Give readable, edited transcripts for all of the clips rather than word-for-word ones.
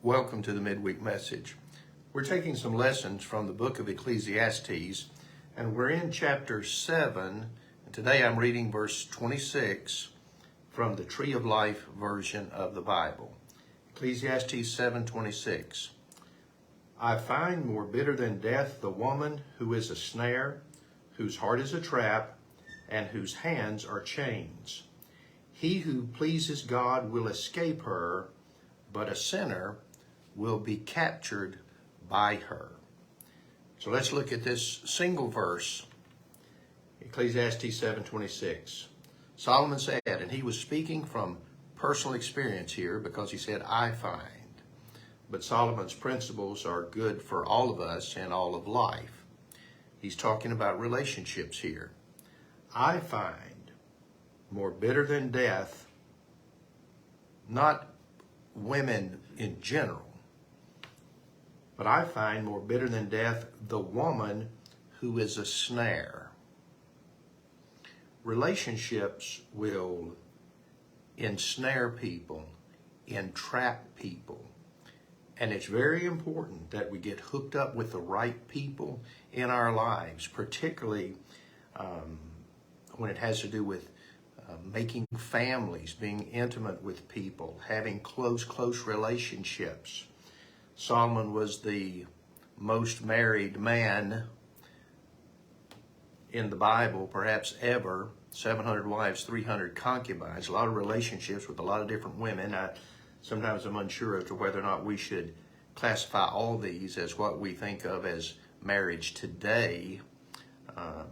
Welcome to the Midweek message. We're taking some lessons from the book of Ecclesiastes, and we're in chapter 7. And today I'm reading verse 26 from the Tree of Life version of the Bible. Ecclesiastes 7:26. I find more bitter than death the woman who is a snare, whose heart is a trap, and whose hands are chains. He who pleases God will escape her, but a sinner will be captured by her. So let's look at this single verse, Ecclesiastes 7:26. Solomon said, and he was speaking from personal experience here because he said, I find. But Solomon's principles are good for all of us and all of life. He's talking about relationships here. I find more bitter than death, not women in general, but I find more bitter than death the woman who is a snare. Relationships will ensnare people, entrap people, and it's very important that we get hooked up with the right people in our lives, particularly when it has to do with making families, being intimate with people, having close relationships. Solomon was the most married man in the Bible, perhaps ever. 700 wives, 300 concubines, a lot of relationships with a lot of different women. Sometimes I'm unsure as to whether or not we should classify all these as what we think of as marriage today,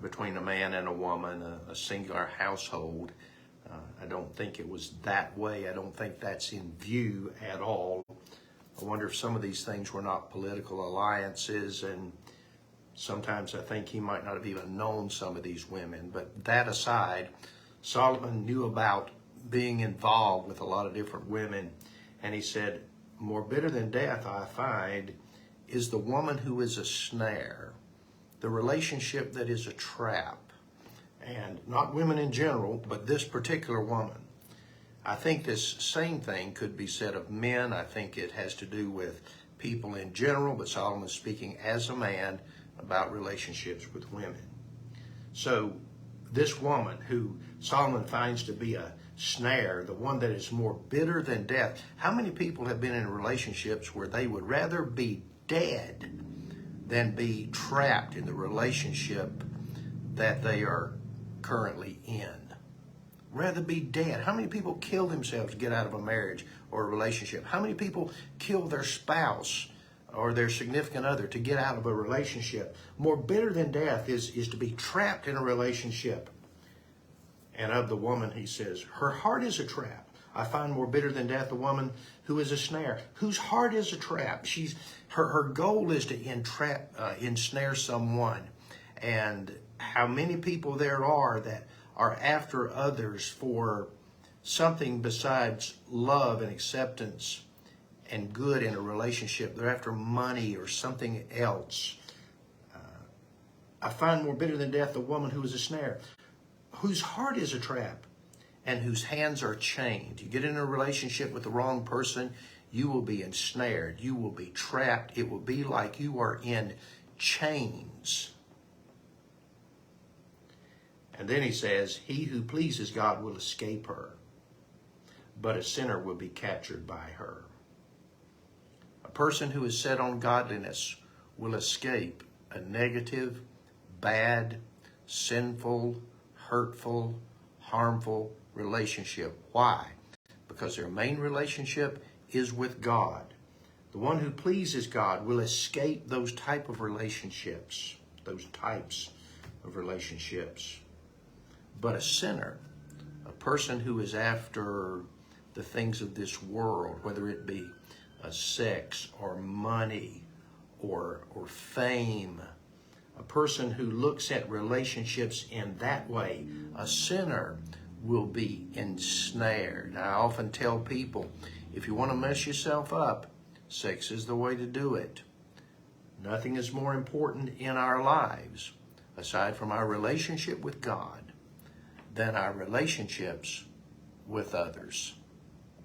between a man and a woman, a singular household. I don't think it was that way. I don't think that's in view at all. I wonder if some of these things were not political alliances, and sometimes I think he might not have even known some of these women. But that aside, Solomon knew about being involved with a lot of different women, and he said, more bitter than death, I find, is the woman who is a snare, the relationship that is a trap. And not women in general, but this particular woman. I think this same thing could be said of men. I think it has to do with people in general, but Solomon is speaking as a man about relationships with women. So this woman who Solomon finds to be a snare, the one that is more bitter than death. How many people have been in relationships where they would rather be dead than be trapped in the relationship that they are currently in? Rather be dead. How many people kill themselves to get out of a marriage or a relationship? How many people kill their spouse or their significant other to get out of a relationship? More bitter than death is to be trapped in a relationship. And of the woman, he says, her heart is a trap. I find more bitter than death the woman who is a snare, whose heart is a trap. Her goal is to ensnare someone. And how many people there are that are after others for something besides love and acceptance and good in a relationship. They're after money or something else. I find more bitter than death the woman who is a snare, whose heart is a trap, and whose hands are chained. You get in a relationship with the wrong person, you will be ensnared. You will be trapped. It will be like you are in chains. And then he says, he who pleases God will escape her, but a sinner will be captured by her. A person who is set on godliness will escape a negative, bad, sinful, hurtful, harmful relationship. Why? Because their main relationship is with God. The one who pleases God will escape those types of relationships. But a sinner, a person who is after the things of this world, whether it be sex or money or fame, a person who looks at relationships in that way, a sinner will be ensnared. I often tell people, if you want to mess yourself up, sex is the way to do it. Nothing is more important in our lives, aside from our relationship with God, than our relationships with others.